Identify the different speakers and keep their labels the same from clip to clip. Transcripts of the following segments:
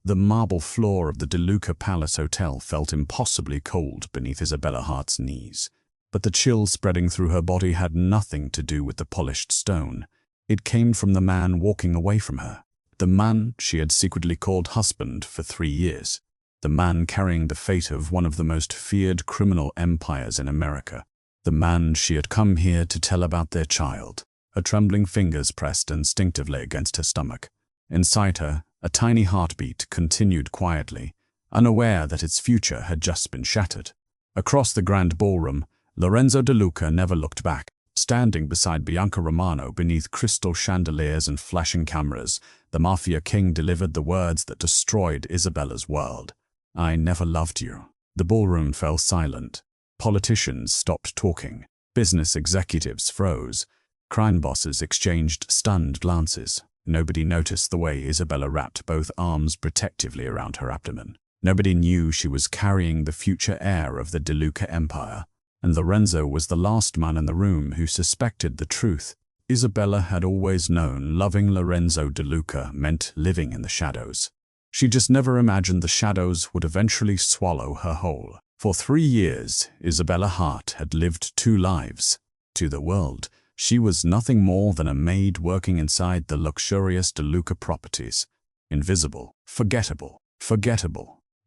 Speaker 1: The marble floor of the DeLuca Palace Hotel felt impossibly cold beneath Isabella Hart's knees. But the chill spreading through her body had nothing to do with the polished stone. It came from the man walking away from her. The man she had secretly called husband for 3 years. The man carrying the fate of one of the most feared criminal empires in America. The man she had come here to tell about their child. Her trembling fingers pressed instinctively against her stomach. Inside her, a tiny heartbeat continued quietly, unaware that its future had just been shattered. Across the grand ballroom, Lorenzo DeLuca never looked back. Standing beside Bianca Romano beneath crystal chandeliers and flashing cameras, the Mafia King delivered the words that destroyed Isabella's world. "I never loved you." The ballroom fell silent. Politicians stopped talking. Business executives froze. Crime bosses exchanged stunned glances. Nobody noticed the way Isabella wrapped both arms protectively around her abdomen. Nobody knew she was carrying the future heir of the DeLuca Empire. And Lorenzo was the last man in the room who suspected the truth. Isabella had always known loving Lorenzo DeLuca meant living in the shadows. She just never imagined the shadows would eventually swallow her whole. For 3 years, Isabella Hart had lived 2 lives. To the world, she was nothing more than a maid working inside the luxurious DeLuca properties. Invisible, forgettable,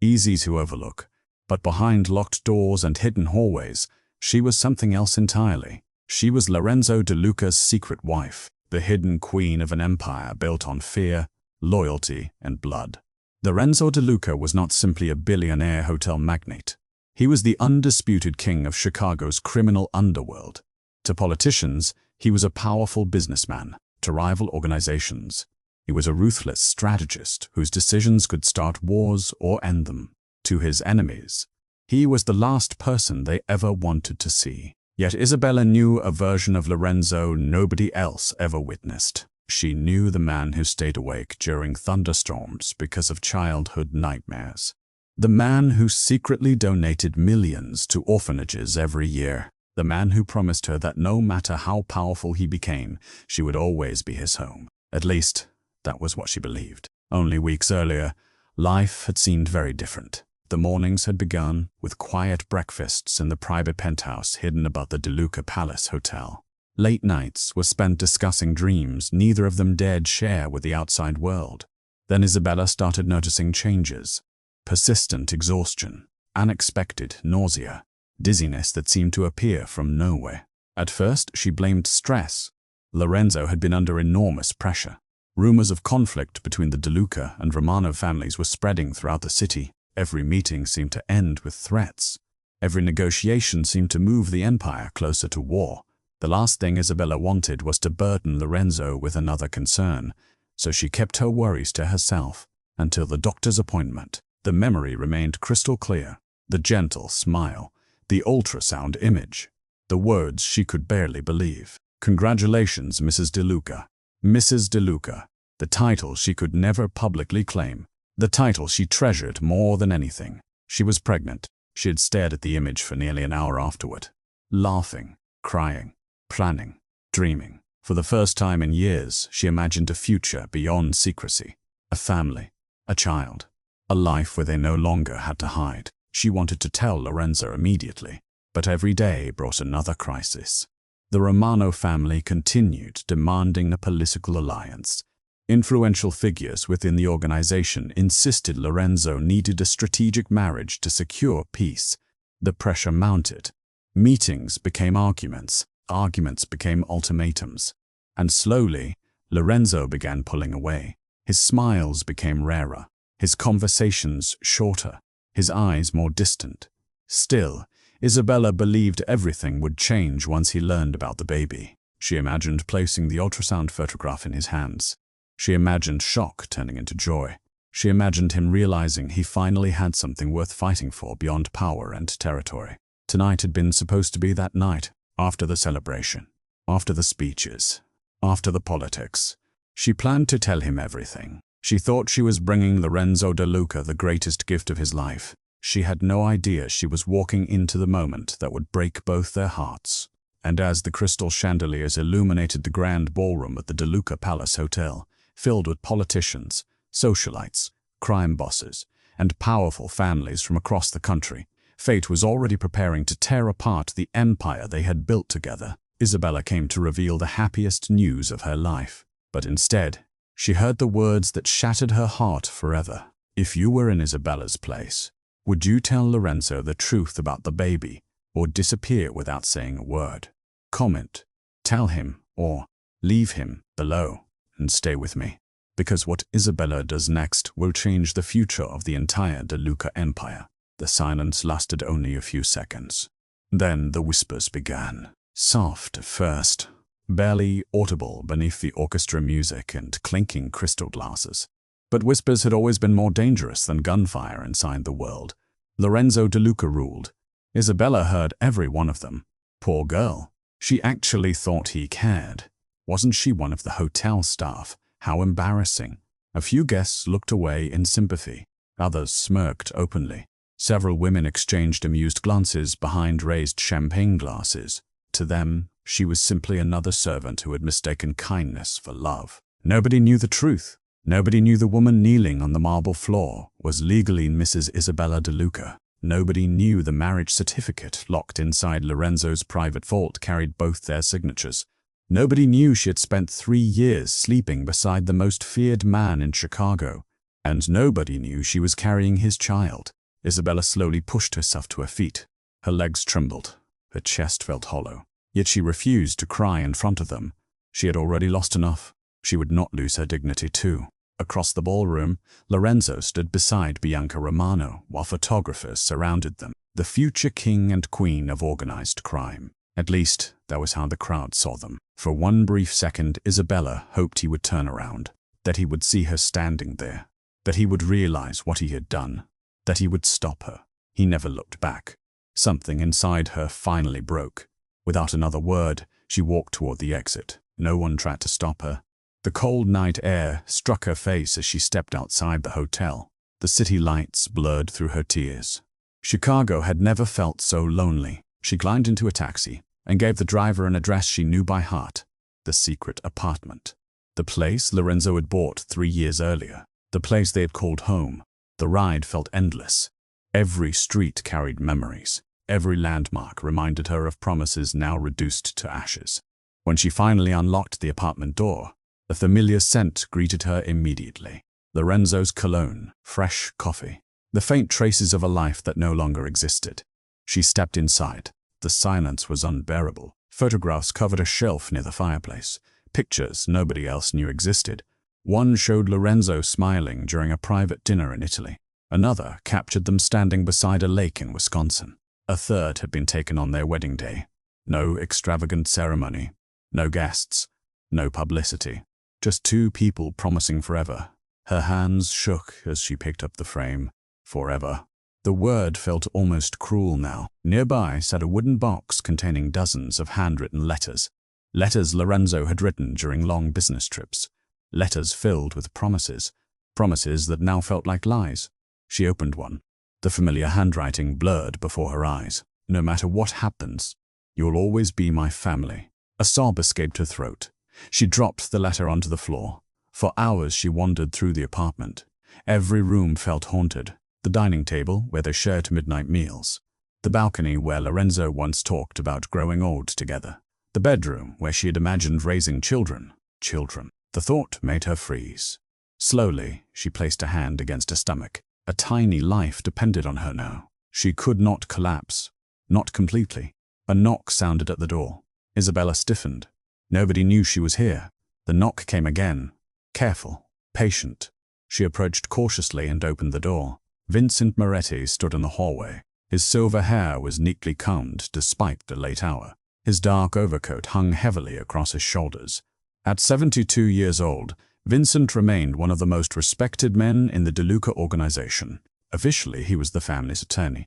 Speaker 1: easy to overlook. But behind locked doors and hidden hallways, she was something else entirely. She was Lorenzo DeLuca's secret wife, the hidden queen of an empire built on fear, loyalty, and blood. Lorenzo DeLuca was not simply a billionaire hotel magnate. He was the undisputed king of Chicago's criminal underworld. To politicians, he was a powerful businessman. To rival organizations, he was a ruthless strategist whose decisions could start wars or end them. To his enemies, he was the last person they ever wanted to see. Yet Isabella knew a version of Lorenzo nobody else ever witnessed. She knew the man who stayed awake during thunderstorms because of childhood nightmares. The man who secretly donated millions to orphanages every year. The man who promised her that no matter how powerful he became, she would always be his home. At least, that was what she believed. Only weeks earlier, life had seemed very different. The mornings had begun with quiet breakfasts in the private penthouse hidden above the DeLuca Palace Hotel. Late nights were spent discussing dreams neither of them dared share with the outside world. Then Isabella started noticing changes. Persistent exhaustion, unexpected nausea, dizziness that seemed to appear from nowhere. At first, she blamed stress. Lorenzo had been under enormous pressure. Rumors of conflict between the DeLuca and Romano families were spreading throughout the city. Every meeting seemed to end with threats. Every negotiation seemed to move the empire closer to war. The last thing Isabella wanted was to burden Lorenzo with another concern, so she kept her worries to herself until the doctor's appointment. The memory remained crystal clear. The gentle smile, the ultrasound image, the words she could barely believe. "Congratulations, Mrs. DeLuca." Mrs. DeLuca, the title she could never publicly claim. The title she treasured more than anything. She was pregnant. She had stared at the image for nearly an hour afterward. Laughing, crying, planning, dreaming. For the first time in years, she imagined a future beyond secrecy. A family, a child, a life where they no longer had to hide. She wanted to tell Lorenzo immediately, but every day brought another crisis. The Romano family continued demanding a political alliance. Influential figures within the organization insisted Lorenzo needed a strategic marriage to secure peace. The pressure mounted. Meetings became arguments. Arguments became ultimatums. And slowly, Lorenzo began pulling away. His smiles became rarer. His conversations shorter. His eyes more distant. Still, Isabella believed everything would change once he learned about the baby. She imagined placing the ultrasound photograph in his hands. She imagined shock turning into joy. She imagined him realizing he finally had something worth fighting for beyond power and territory. Tonight had been supposed to be that night, after the celebration, after the speeches, after the politics. She planned to tell him everything. She thought she was bringing Lorenzo DeLuca the greatest gift of his life. She had no idea she was walking into the moment that would break both their hearts. And as the crystal chandeliers illuminated the grand ballroom at the DeLuca Palace Hotel, filled with politicians, socialites, crime bosses, and powerful families from across the country. Fate was already preparing to tear apart the empire they had built together. Isabella came to reveal the happiest news of her life. But instead, she heard the words that shattered her heart forever. If you were in Isabella's place, would you tell Lorenzo the truth about the baby, or disappear without saying a word? Comment, tell him, or leave him below, and stay with me. Because what Isabella does next will change the future of the entire De Luca empire. The silence lasted only a few seconds. Then the whispers began. Soft at first, barely audible beneath the orchestra music and clinking crystal glasses. But whispers had always been more dangerous than gunfire inside the world. Lorenzo De Luca ruled. Isabella heard every one of them. Poor girl. She actually thought he cared. Wasn't she one of the hotel staff? How embarrassing. A few guests looked away in sympathy. Others smirked openly. Several women exchanged amused glances behind raised champagne glasses. To them, she was simply another servant who had mistaken kindness for love. Nobody knew the truth. Nobody knew the woman kneeling on the marble floor was legally Mrs. Isabella De Luca. Nobody knew the marriage certificate locked inside Lorenzo's private vault carried both their signatures. Nobody knew she had spent 3 years sleeping beside the most feared man in Chicago. And nobody knew she was carrying his child. Isabella slowly pushed herself to her feet. Her legs trembled. Her chest felt hollow. Yet she refused to cry in front of them. She had already lost enough. She would not lose her dignity too. Across the ballroom, Lorenzo stood beside Bianca Romano while photographers surrounded them. The future king and queen of organized crime. At least, that was how the crowd saw them. For one brief second, Isabella hoped he would turn around, that he would see her standing there, that he would realize what he had done, that he would stop her. He never looked back. Something inside her finally broke. Without another word, she walked toward the exit. No one tried to stop her. The cold night air struck her face as she stepped outside the hotel. The city lights blurred through her tears. Chicago had never felt so lonely. She climbed into a taxi and gave the driver an address she knew by heart. The secret apartment. The place Lorenzo had bought 3 years earlier. The place they had called home. The ride felt endless. Every street carried memories. Every landmark reminded her of promises now reduced to ashes. When she finally unlocked the apartment door, a familiar scent greeted her immediately. Lorenzo's cologne, fresh coffee, the faint traces of a life that no longer existed. She stepped inside. The silence was unbearable. Photographs covered a shelf near the fireplace. Pictures nobody else knew existed. One showed Lorenzo smiling during a private dinner in Italy. Another captured them standing beside a lake in Wisconsin. A third had been taken on their wedding day. No extravagant ceremony, no guests, no publicity. Just 2 people promising forever. Her hands shook as she picked up the frame. Forever. The word felt almost cruel now. Nearby sat a wooden box containing dozens of handwritten letters. Letters Lorenzo had written during long business trips. Letters filled with promises. Promises that now felt like lies. She opened one. The familiar handwriting blurred before her eyes. No matter what happens, you'll always be my family. A sob escaped her throat. She dropped the letter onto the floor. For hours she wandered through the apartment. Every room felt haunted. The dining table where they shared midnight meals. The balcony where Lorenzo once talked about growing old together. The bedroom where she had imagined raising children. The thought made her freeze. Slowly, she placed a hand against her stomach. A tiny life depended on her now. She could not collapse. Not completely. A knock sounded at the door. Isabella stiffened. Nobody knew she was here. The knock came again. Careful, patient. She approached cautiously and opened the door. Vincent Moretti stood in the hallway. His silver hair was neatly combed despite the late hour. His dark overcoat hung heavily across his shoulders. At 72 years old, Vincent remained one of the most respected men in the De Luca organization. Officially, he was the family's attorney.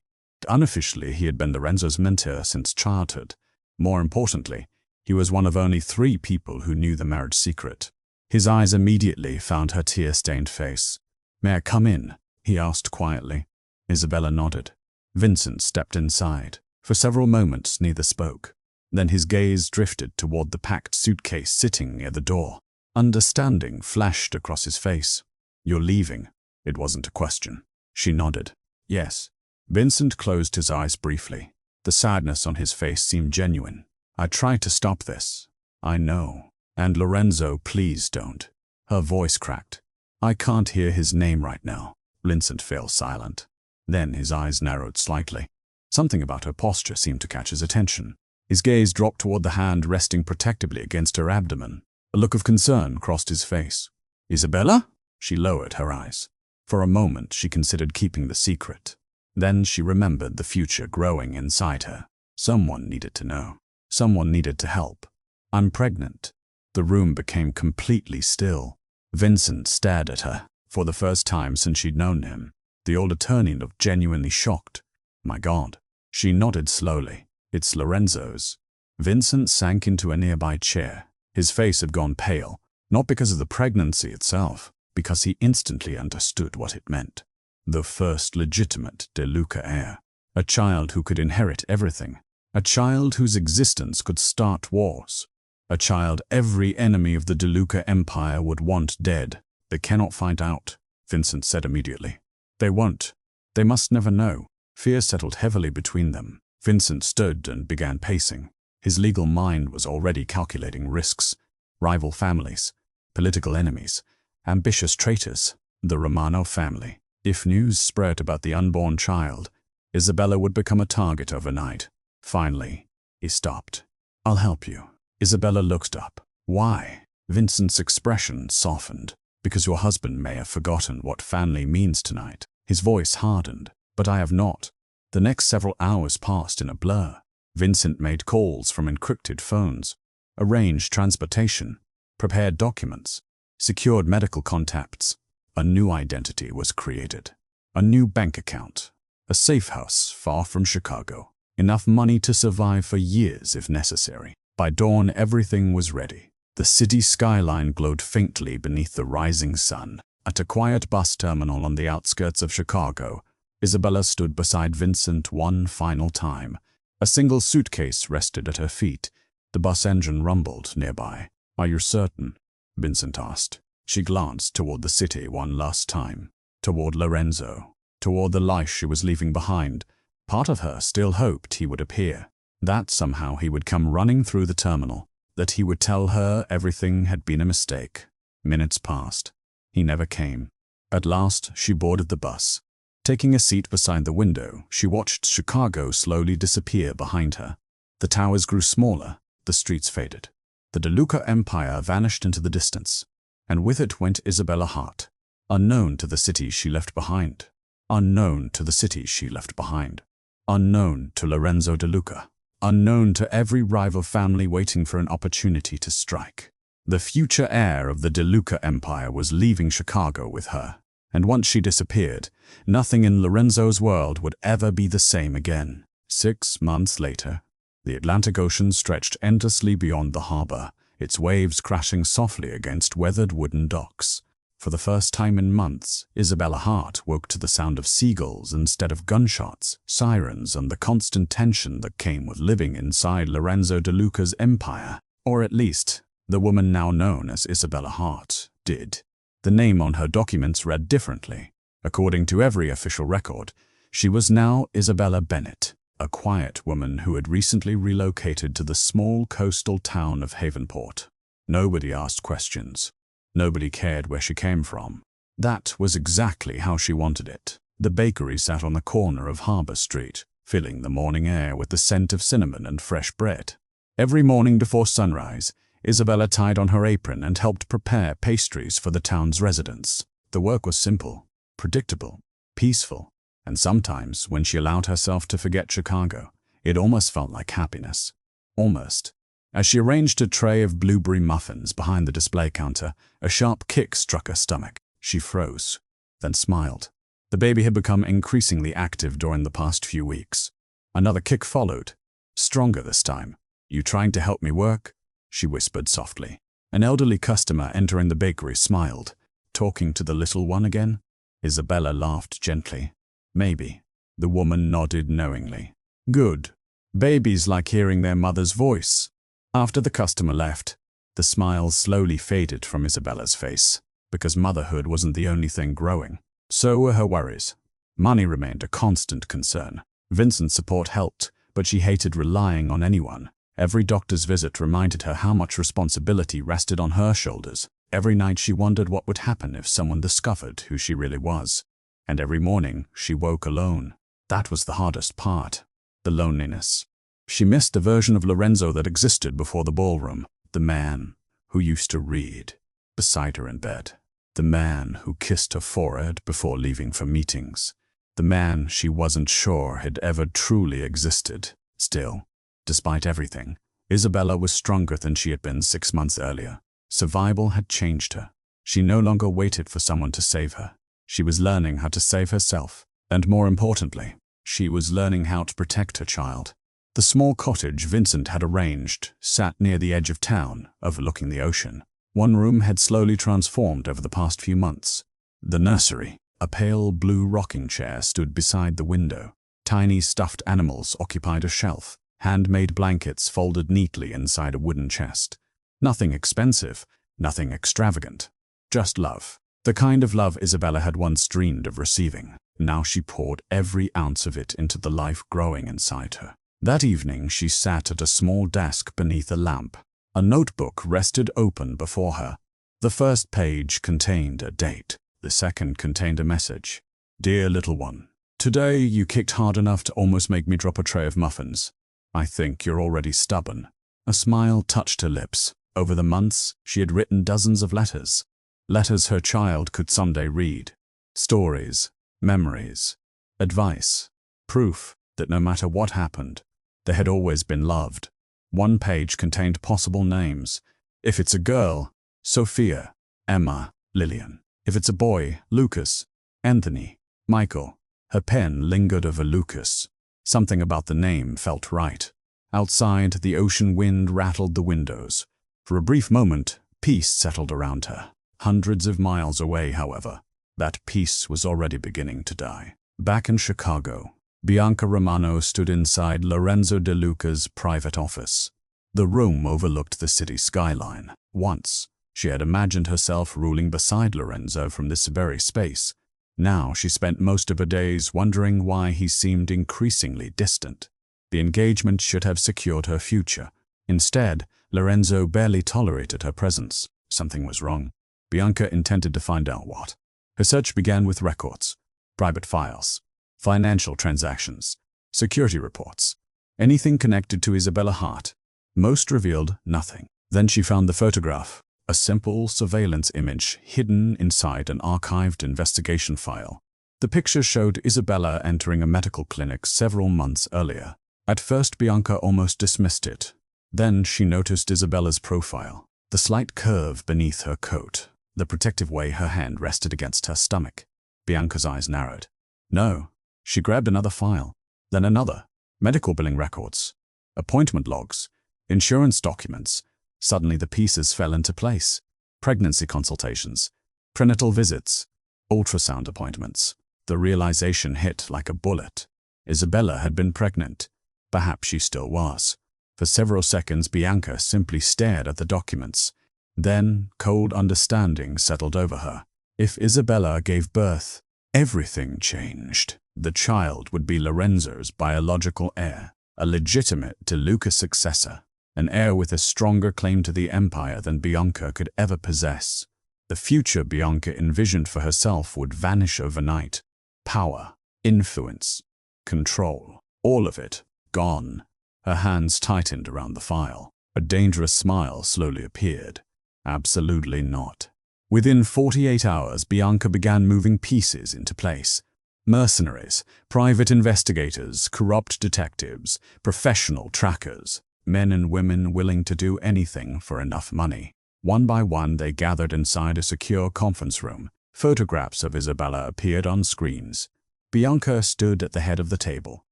Speaker 1: Unofficially, he had been Lorenzo's mentor since childhood. More importantly, he was one of only 3 people who knew the marriage secret. His eyes immediately found her tear-stained face. "May I come in?" he asked quietly. Isabella nodded. Vincent stepped inside. For several moments, neither spoke. Then his gaze drifted toward the packed suitcase sitting near the door. Understanding flashed across his face. "You're leaving." It wasn't a question. She nodded. Yes. Vincent closed his eyes briefly. The sadness on his face seemed genuine. I tried to stop this. I know. And Lorenzo, please don't. Her voice cracked. I can't hear his name right now. Vincent fell silent. Then his eyes narrowed slightly. Something about her posture seemed to catch his attention. His gaze dropped toward the hand resting protectively against her abdomen. A look of concern crossed his face. Isabella? She lowered her eyes. For a moment, she considered keeping the secret. Then she remembered the future growing inside her. Someone needed to know. Someone needed to help. I'm pregnant. The room became completely still. Vincent stared at her, for the first time since she'd known him. The old attorney looked genuinely shocked. My God. She nodded slowly. It's Lorenzo's. Vincent sank into a nearby chair. His face had gone pale, not because of the pregnancy itself, because he instantly understood what it meant. The first legitimate De Luca heir. A child who could inherit everything. A child whose existence could start wars. A child every enemy of the De Luca Empire would want dead. They cannot find out, Vincent said immediately. They won't. They must never know. Fear settled heavily between them. Vincent stood and began pacing. His legal mind was already calculating risks. Rival families, political enemies, ambitious traitors, the Romano family. If news spread about the unborn child, Isabella would become a target overnight. Finally, he stopped. I'll help you. Isabella looked up. Why? Vincent's expression softened. Because your husband may have forgotten what family means tonight. His voice hardened. But I have not. The next several hours passed in a blur. Vincent made calls from encrypted phones, arranged transportation, prepared documents, secured medical contacts. A new identity was created. A new bank account. A safe house far from Chicago. Enough money to survive for years if necessary. By dawn, everything was ready. The city skyline glowed faintly beneath the rising sun. At a quiet bus terminal on the outskirts of Chicago, Isabella stood beside Vincent one final time. A single suitcase rested at her feet. The bus engine rumbled nearby. Are you certain? Vincent asked. She glanced toward the city one last time. Toward Lorenzo. Toward the life she was leaving behind. Part of her still hoped he would appear. That somehow he would come running through the terminal. That he would tell her everything had been a mistake. Minutes passed. He never came. At last, she boarded the bus. Taking a seat beside the window, she watched Chicago slowly disappear behind her. The towers grew smaller, the streets faded. The De Luca Empire vanished into the distance, and with it went Isabella Hart, unknown to the city she left behind. Unknown to the city she left behind. Unknown to Lorenzo De Luca. Unknown to every rival family waiting for an opportunity to strike. The future heir of the De Luca Empire was leaving Chicago with her. And once she disappeared, nothing in Lorenzo's world would ever be the same again. 6 months later, the Atlantic Ocean stretched endlessly beyond the harbor, its waves crashing softly against weathered wooden docks. For the first time in months, Isabella Hart woke to the sound of seagulls instead of gunshots, sirens, and the constant tension that came with living inside Lorenzo De Luca's empire. Or at least, the woman now known as Isabella Hart did. The name on her documents read differently. According to every official record, she was now Isabella Bennett, a quiet woman who had recently relocated to the small coastal town of Havenport. Nobody asked questions. Nobody cared where she came from. That was exactly how she wanted it. The bakery sat on the corner of Harbor Street, filling the morning air with the scent of cinnamon and fresh bread. Every morning before sunrise, Isabella tied on her apron and helped prepare pastries for the town's residents. The work was simple, predictable, peaceful, and sometimes, when she allowed herself to forget Chicago, it almost felt like happiness. Almost. As she arranged a tray of blueberry muffins behind the display counter, a sharp kick struck her stomach. She froze, then smiled. The baby had become increasingly active during the past few weeks. Another kick followed, stronger this time. You trying to help me work? She whispered softly. An elderly customer entering the bakery smiled. Talking to the little one again? Isabella laughed gently. Maybe. The woman nodded knowingly. Good. Babies like hearing their mother's voice. After the customer left, the smile slowly faded from Isabella's face, because motherhood wasn't the only thing growing. So were her worries. Money remained a constant concern. Vincent's support helped, but she hated relying on anyone. Every doctor's visit reminded her how much responsibility rested on her shoulders. Every night she wondered what would happen if someone discovered who she really was. And every morning she woke alone. That was the hardest part, the loneliness. She missed a version of Lorenzo that existed before the ballroom, the man who used to read beside her in bed, the man who kissed her forehead before leaving for meetings, the man she wasn't sure had ever truly existed. Still, despite everything, Isabella was stronger than she had been 6 months earlier. Survival had changed her. She no longer waited for someone to save her. She was learning how to save herself, and more importantly, she was learning how to protect her child. The small cottage Vincent had arranged sat near the edge of town, overlooking the ocean. One room had slowly transformed over the past few months. The nursery, a pale blue rocking chair, stood beside the window. Tiny stuffed animals occupied a shelf, handmade blankets folded neatly inside a wooden chest. Nothing expensive, nothing extravagant, just love. The kind of love Isabella had once dreamed of receiving. Now she poured every ounce of it into the life growing inside her. That evening she sat at a small desk beneath a lamp. A notebook rested open before her. The first page contained a date. The second contained a message. Dear little one, today you kicked hard enough to almost make me drop a tray of muffins. I think you're already stubborn. A smile touched her lips. Over the months, she had written dozens of letters. Letters her child could someday read. Stories, memories, advice, proof that no matter what happened, they had always been loved. One page contained possible names. If it's a girl, Sophia, Emma, Lillian. If it's a boy, Lucas, Anthony, Michael. Her pen lingered over Lucas. Something about the name felt right. Outside, the ocean wind rattled the windows. For a brief moment, peace settled around her. Hundreds of miles away, however, that peace was already beginning to die. Back in Chicago, Bianca Romano stood inside Lorenzo De Luca's private office. The room overlooked the city skyline. Once, she had imagined herself ruling beside Lorenzo from this very space. Now she spent most of her days wondering why he seemed increasingly distant. The engagement should have secured her future. Instead, Lorenzo barely tolerated her presence. Something was wrong. Bianca intended to find out what. Her search began with records, private files, financial transactions, security reports, anything connected to Isabella Hart. Most revealed nothing. Then she found the photograph, a simple surveillance image hidden inside an archived investigation file. The picture showed Isabella entering a medical clinic several months earlier. At first, Bianca almost dismissed it. Then she noticed Isabella's profile, the slight curve beneath her coat, the protective way her hand rested against her stomach. Bianca's eyes narrowed. No. She grabbed another file, then another. Medical billing records, appointment logs, insurance documents. Suddenly the pieces fell into place. Pregnancy consultations, prenatal visits, ultrasound appointments. The realization hit like a bullet. Isabella had been pregnant. Perhaps she still was. For several seconds, Bianca simply stared at the documents. Then, cold understanding settled over her. If Isabella gave birth, everything changed. The child would be Lorenzo's biological heir, a legitimate De Luca successor, an heir with a stronger claim to the empire than Bianca could ever possess. The future Bianca envisioned for herself would vanish overnight. Power, influence, control, all of it gone. Her hands tightened around the file. A dangerous smile slowly appeared. Absolutely not. Within 48 hours, Bianca began moving pieces into place. Mercenaries, private investigators, corrupt detectives, professional trackers, men and women willing to do anything for enough money. One by one, they gathered inside a secure conference room. Photographs of Isabella appeared on screens. Bianca stood at the head of the table.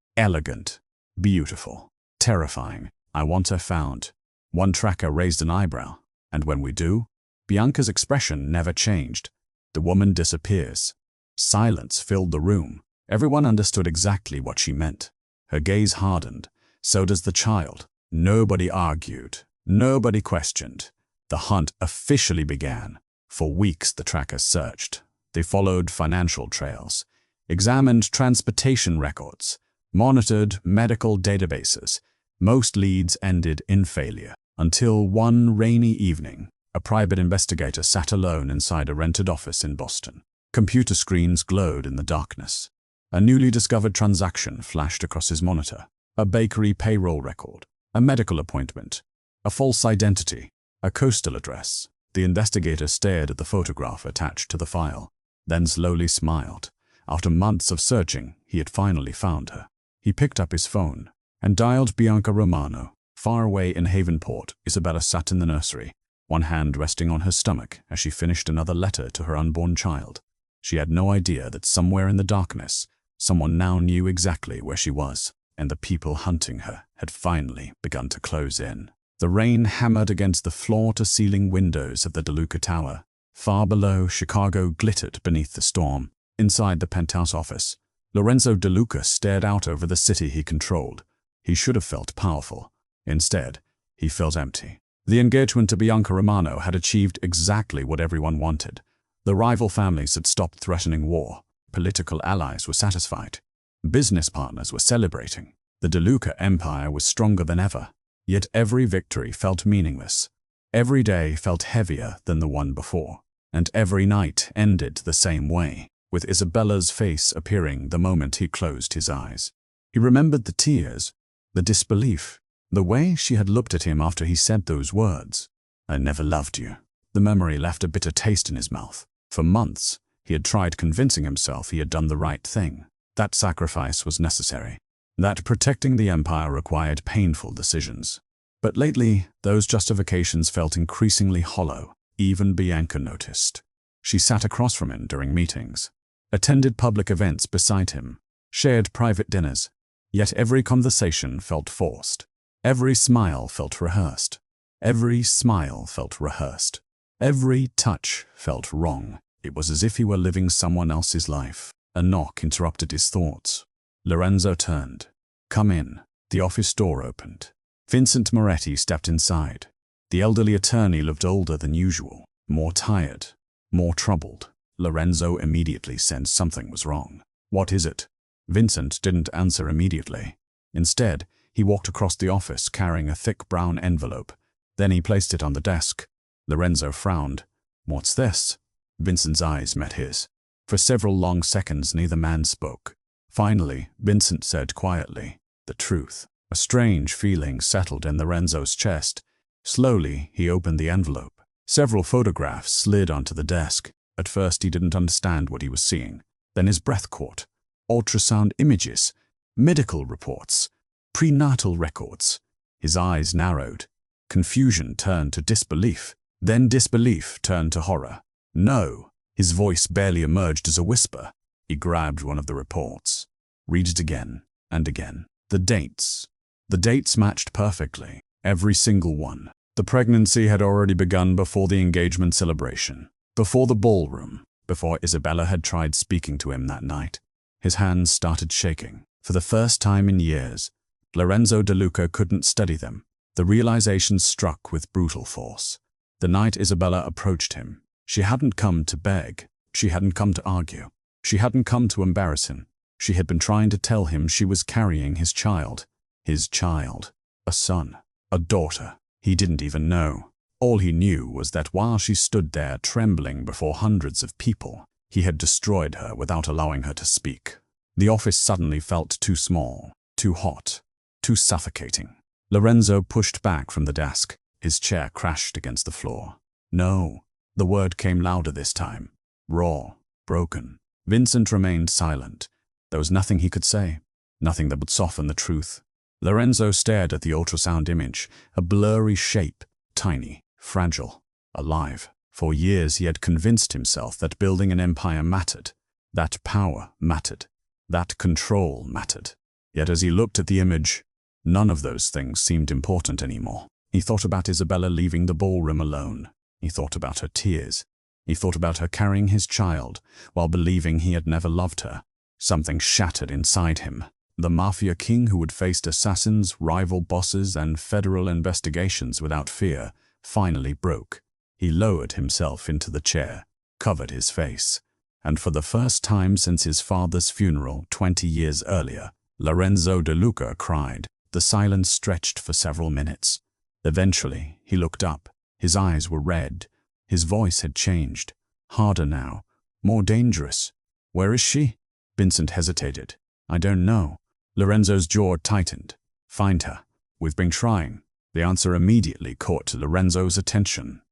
Speaker 1: Elegant, beautiful, terrifying. I want her found. One tracker raised an eyebrow. And when we do? Bianca's expression never changed. The woman disappears. Silence filled the room. Everyone understood exactly what she meant. Her gaze hardened. So does the child. Nobody argued. Nobody questioned. The hunt officially began. For weeks the tracker searched. They followed financial trails, examined transportation records, monitored medical databases. Most leads ended in failure, until one rainy evening, a private investigator sat alone inside a rented office in Boston. Computer screens glowed in the darkness. A newly discovered transaction flashed across his monitor. A bakery payroll record, a medical appointment, a false identity, a coastal address. The investigator stared at the photograph attached to the file, then slowly smiled. After months of searching, he had finally found her. He picked up his phone and dialed Bianca Romano. Far away in Havenport, Isabella sat in the nursery, one hand resting on her stomach as she finished another letter to her unborn child. She had no idea that somewhere in the darkness, someone now knew exactly where she was, and the people hunting her had finally begun to close in. The rain hammered against the floor-to-ceiling windows of the DeLuca Tower. Far below, Chicago glittered beneath the storm. Inside the penthouse office, Lorenzo DeLuca stared out over the city he controlled. He should have felt powerful. Instead, he felt empty. The engagement to Bianca Romano had achieved exactly what everyone wanted. The rival families had stopped threatening war. Political allies were satisfied. Business partners were celebrating. The DeLuca empire was stronger than ever. Yet every victory felt meaningless. Every day felt heavier than the one before. And every night ended the same way, with Isabella's face appearing the moment he closed his eyes. He remembered the tears, the disbelief, the way she had looked at him after he said those words. "I never loved you." The memory left a bitter taste in his mouth. For months, he had tried convincing himself he had done the right thing. That sacrifice was necessary. That protecting the empire required painful decisions. But lately, those justifications felt increasingly hollow. Even Bianca noticed. She sat across from him during meetings, attended public events beside him, shared private dinners. Yet every conversation felt forced. Every smile felt rehearsed. Every smile felt rehearsed. Every touch felt wrong. It was as if he were living someone else's life. A knock interrupted his thoughts. Lorenzo turned. "Come in." The office door opened. Vincent Moretti stepped inside. The elderly attorney looked older than usual, more tired, more troubled. Lorenzo immediately sensed something was wrong. "What is it?" Vincent didn't answer immediately. Instead, he walked across the office carrying a thick brown envelope. Then he placed it on the desk. Lorenzo frowned. "What's this?" Vincent's eyes met his. For several long seconds, neither man spoke. Finally, Vincent said quietly, "The truth." A strange feeling settled in Lorenzo's chest. Slowly, he opened the envelope. Several photographs slid onto the desk. At first, he didn't understand what he was seeing. Then his breath caught. Ultrasound images, medical reports, prenatal records. His eyes narrowed. Confusion turned to disbelief. Then disbelief turned to horror. "No." His voice barely emerged as a whisper. He grabbed one of the reports. Read it again and again. The dates. The dates matched perfectly. Every single one. The pregnancy had already begun before the engagement celebration. Before the ballroom. Before Isabella had tried speaking to him that night. His hands started shaking. For the first time in years, Lorenzo DeLuca couldn't study them. The realization struck with brutal force. The night Isabella approached him, she hadn't come to beg. She hadn't come to argue. She hadn't come to embarrass him. She had been trying to tell him she was carrying his child. His child. A son. A daughter. He didn't even know. All he knew was that while she stood there trembling before hundreds of people, he had destroyed her without allowing her to speak. The office suddenly felt too small, too hot, too suffocating. Lorenzo pushed back from the desk. His chair crashed against the floor. "No." The word came louder this time. Raw. Broken. Vincent remained silent. There was nothing he could say. Nothing that would soften the truth. Lorenzo stared at the ultrasound image, a blurry shape, tiny, fragile, alive. For years he had convinced himself that building an empire mattered, that power mattered, that control mattered. Yet as he looked at the image, none of those things seemed important anymore. He thought about Isabella leaving the ballroom alone. He thought about her tears. He thought about her carrying his child while believing he had never loved her. Something shattered inside him. The mafia king who had faced assassins, rival bosses, and federal investigations without fear finally broke. He lowered himself into the chair, covered his face. And for the first time since his father's funeral 20 years earlier, Lorenzo De Luca cried. The silence stretched for several minutes. Eventually, he looked up. His eyes were red. His voice had changed. Harder now. More dangerous. Where is she? Vincent hesitated. I don't know. Lorenzo's jaw tightened. Find her. We've been trying. The answer immediately caught Lorenzo's attention.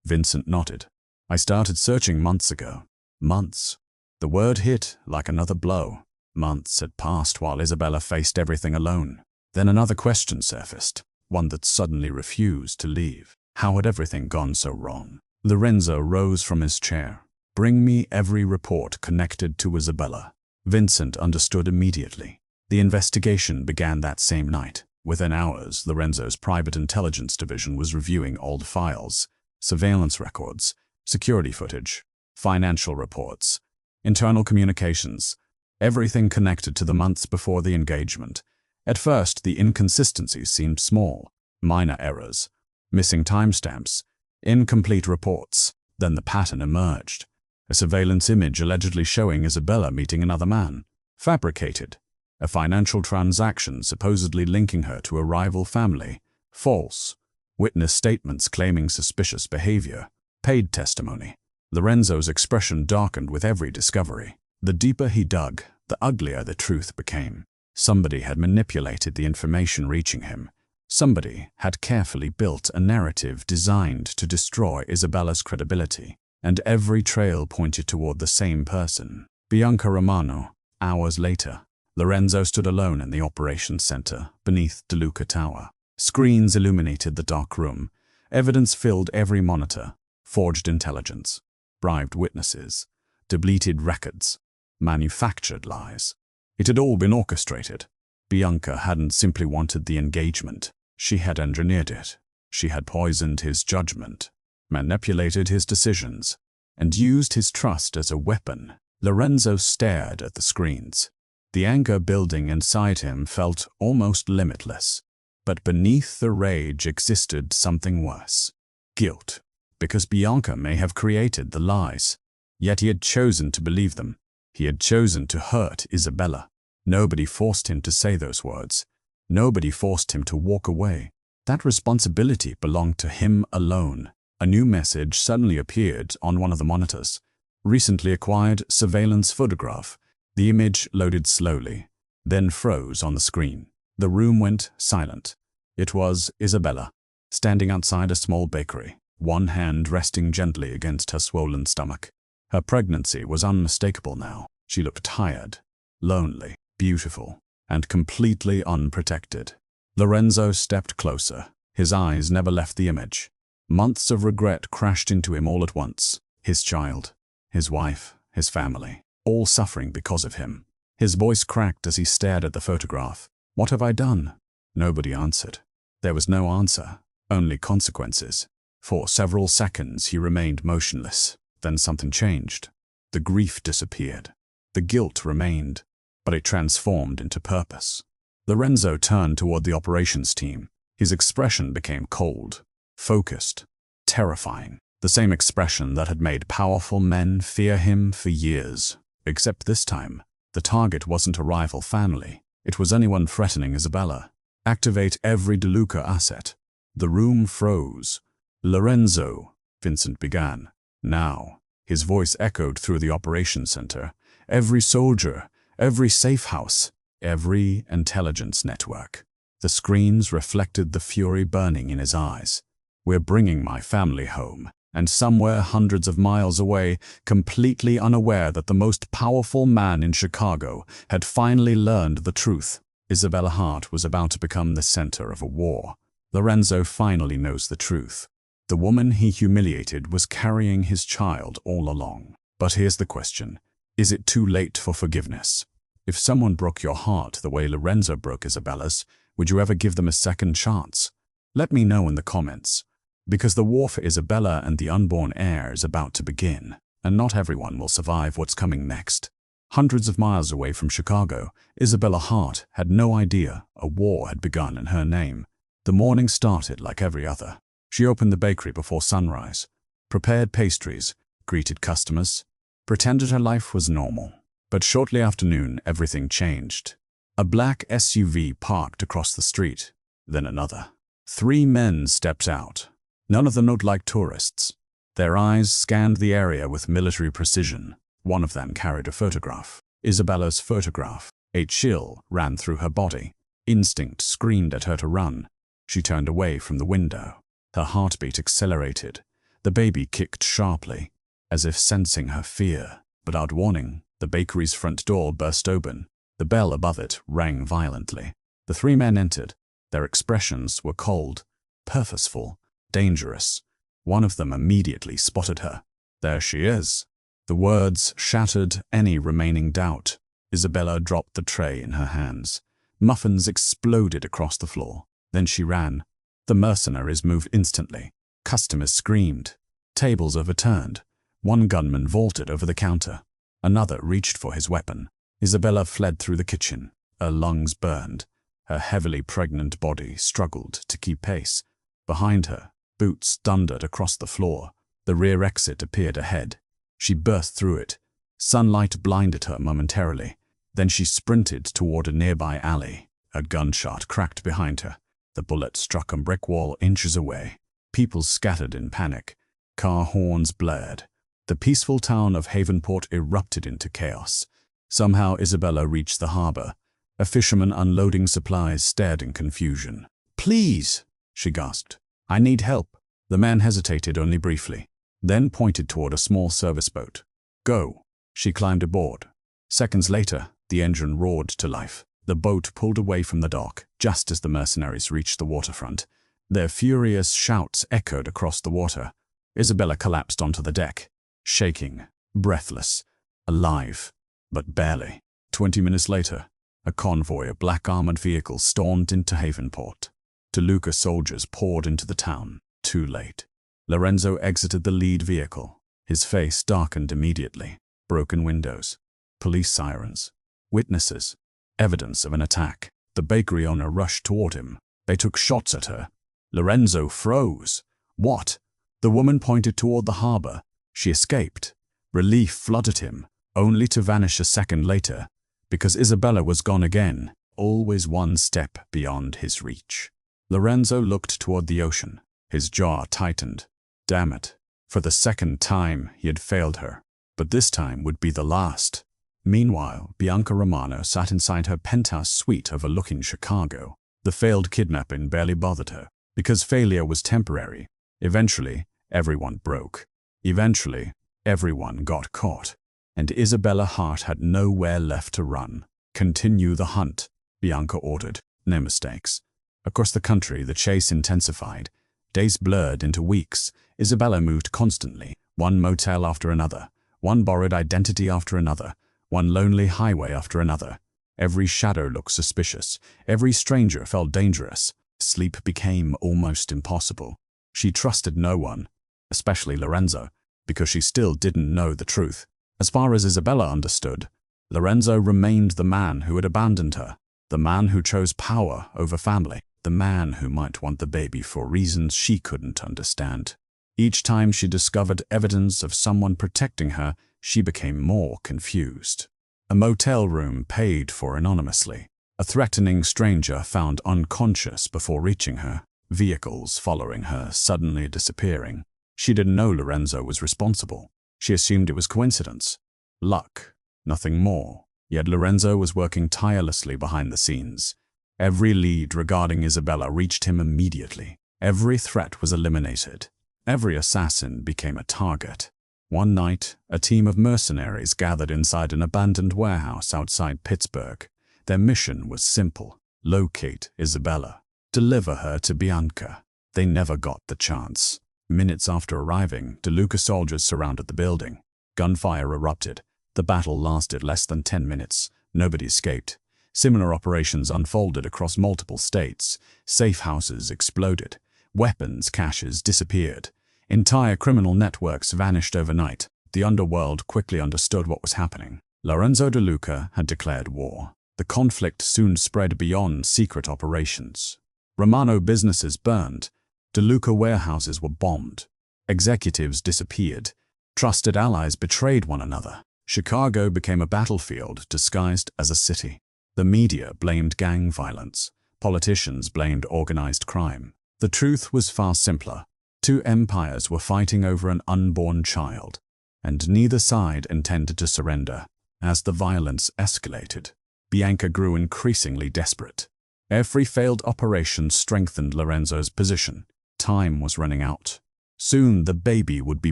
Speaker 1: Vincent nodded. I started searching months ago. Months. The word hit like another blow. Months had passed while Isabella faced everything alone. Then another question surfaced, one that suddenly refused to leave. How had everything gone so wrong? Lorenzo rose from his chair. Bring me every report connected to Isabella. Vincent understood immediately. The investigation began that same night. Within hours, Lorenzo's private intelligence division was reviewing old files, surveillance records, security footage, financial reports, internal communications, everything connected to the months before the engagement. At first, the inconsistencies seemed small, minor errors, missing timestamps, incomplete reports. Then the pattern emerged. A surveillance image allegedly showing Isabella meeting another man. Fabricated. A financial transaction supposedly linking her to a rival family. False. Witness statements claiming suspicious behavior. Paid testimony. Lorenzo's expression darkened with every discovery. The deeper he dug, the uglier the truth became. Somebody had manipulated the information reaching him. Somebody had carefully built a narrative designed to destroy Isabella's credibility. And every trail pointed toward the same person. Bianca Romano. Hours later, Lorenzo stood alone in the operations center beneath De Luca Tower. Screens illuminated the dark room. Evidence filled every monitor. Forged intelligence. Bribed witnesses. Deleted records. Manufactured lies. It had all been orchestrated. Bianca hadn't simply wanted the engagement. She had engineered it. She had poisoned his judgment, manipulated his decisions, and used his trust as a weapon. Lorenzo stared at the screens. The anger building inside him felt almost limitless. But beneath the rage existed something worse. Guilt. Because Bianca may have created the lies. Yet he had chosen to believe them. He had chosen to hurt Isabella. Nobody forced him to say those words. Nobody forced him to walk away. That responsibility belonged to him alone. A new message suddenly appeared on one of the monitors. Recently acquired surveillance photograph. The image loaded slowly, then froze on the screen. The room went silent. It was Isabella, standing outside a small bakery, one hand resting gently against her swollen stomach. Her pregnancy was unmistakable now. She looked tired, lonely, beautiful, and completely unprotected. Lorenzo stepped closer. His eyes never left the image. Months of regret crashed into him all at once. His child, his wife, his family, all suffering because of him. His voice cracked as he stared at the photograph. What have I done? Nobody answered. There was no answer, only consequences. For several seconds he remained motionless. Then something changed. The grief disappeared. The guilt remained, but it transformed into purpose. Lorenzo turned toward the operations team. His expression became cold, focused, terrifying. The same expression that had made powerful men fear him for years. Except this time, the target wasn't a rival family. It was anyone threatening Isabella. Activate every De Luca asset. The room froze. Lorenzo, Vincent began. Now, his voice echoed through the operations center. Every soldier, every safe house, every intelligence network. The screens reflected the fury burning in his eyes. We're bringing my family home. And somewhere hundreds of miles away, completely unaware that the most powerful man in Chicago had finally learned the truth. Isabella Hart was about to become the center of a war. Lorenzo finally knows the truth. The woman he humiliated was carrying his child all along. But here's the question. Is it too late for forgiveness? If someone broke your heart the way Lorenzo broke Isabella's, would you ever give them a second chance? Let me know in the comments. Because the war for Isabella and the unborn heir is about to begin, and not everyone will survive what's coming next. Hundreds of miles away from Chicago, Isabella Hart had no idea a war had begun in her name. The morning started like every other. She opened the bakery before sunrise, prepared pastries, greeted customers, pretended her life was normal. But shortly after noon, everything changed. A black SUV parked across the street, then another. 3 men stepped out. None of them looked like tourists. Their eyes scanned the area with military precision. One of them carried a photograph. Isabella's photograph. A chill ran through her body. Instinct screamed at her to run. She turned away from the window. Her heartbeat accelerated. The baby kicked sharply, as if sensing her fear. Without warning, the bakery's front door burst open. The bell above it rang violently. The 3 men entered. Their expressions were cold, purposeful, dangerous. One of them immediately spotted her. "There she is." The words shattered any remaining doubt. Isabella dropped the tray in her hands. Muffins exploded across the floor. Then she ran. The mercenaries moved instantly. Customers screamed. Tables overturned. One gunman vaulted over the counter. Another reached for his weapon. Isabella fled through the kitchen. Her lungs burned. Her heavily pregnant body struggled to keep pace. Behind her, boots thundered across the floor. The rear exit appeared ahead. She burst through it. Sunlight blinded her momentarily. Then she sprinted toward a nearby alley. A gunshot cracked behind her. The bullet struck a brick wall inches away. People scattered in panic. Car horns blared. The peaceful town of Havenport erupted into chaos. Somehow Isabella reached the harbor. A fisherman unloading supplies stared in confusion. "Please," she gasped. "I need help." The man hesitated only briefly, then pointed toward a small service boat. "Go." She climbed aboard. Seconds later, the engine roared to life. The boat pulled away from the dock just as the mercenaries reached the waterfront. Their furious shouts echoed across the water. Isabella collapsed onto the deck, shaking, breathless, alive, but barely. 20 minutes later, a convoy of black armored vehicles stormed into Havenport. DeLuca soldiers poured into the town, too late. Lorenzo exited the lead vehicle. His face darkened immediately. Broken windows, police sirens, witnesses, evidence of an attack. The bakery owner rushed toward him. They took shots at her. Lorenzo froze. What? The woman pointed toward the harbor. She escaped. Relief flooded him, only to vanish a second later, because Isabella was gone again, always one step beyond his reach. Lorenzo looked toward the ocean. His jaw tightened. Damn it. For the second time, he had failed her. But this time would be the last. Meanwhile, Bianca Romano sat inside her penthouse suite overlooking Chicago. The failed kidnapping barely bothered her, because failure was temporary. Eventually, everyone broke. Eventually, everyone got caught. And Isabella Hart had nowhere left to run. "Continue the hunt," Bianca ordered. No mistakes. Across the country, the chase intensified. Days blurred into weeks. Isabella moved constantly, one motel after another, one borrowed identity after another, one lonely highway after another. Every shadow looked suspicious. Every stranger felt dangerous. Sleep became almost impossible. She trusted no one, especially Lorenzo, because she still didn't know the truth. As far as Isabella understood, Lorenzo remained the man who had abandoned her, the man who chose power over family, the man who might want the baby for reasons she couldn't understand. Each time she discovered evidence of someone protecting her, she became more confused. A motel room paid for anonymously. A threatening stranger found unconscious before reaching her. Vehicles following her, suddenly disappearing. She didn't know Lorenzo was responsible. She assumed it was coincidence. Luck. Nothing more. Yet Lorenzo was working tirelessly behind the scenes. Every lead regarding Isabella reached him immediately. Every threat was eliminated. Every assassin became a target. One night, a team of mercenaries gathered inside an abandoned warehouse outside Pittsburgh. Their mission was simple: locate Isabella, deliver her to Bianca. They never got the chance. Minutes after arriving, DeLuca soldiers surrounded the building. Gunfire erupted. The battle lasted less than 10 minutes. Nobody escaped. Similar operations unfolded across multiple states. Safe houses exploded. Weapons caches disappeared. Entire criminal networks vanished overnight. The underworld quickly understood what was happening. Lorenzo DeLuca had declared war. The conflict soon spread beyond secret operations. Romano businesses burned. DeLuca warehouses were bombed. Executives disappeared. Trusted allies betrayed one another. Chicago became a battlefield disguised as a city. The media blamed gang violence. Politicians blamed organized crime. The truth was far simpler. Two empires were fighting over an unborn child, and neither side intended to surrender. As the violence escalated, Bianca grew increasingly desperate. Every failed operation strengthened Lorenzo's position. Time was running out. Soon the baby would be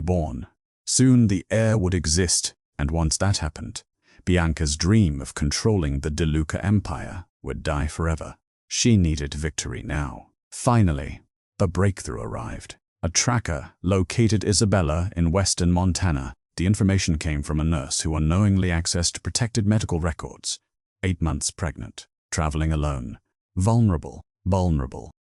Speaker 1: born. Soon the heir would exist, and once that happened, Bianca's dream of controlling the De Luca Empire would die forever. She needed victory now. Finally, a breakthrough arrived. A tracker located Isabella in western Montana. The information came from a nurse who unknowingly accessed protected medical records. 8 months pregnant, traveling alone, vulnerable,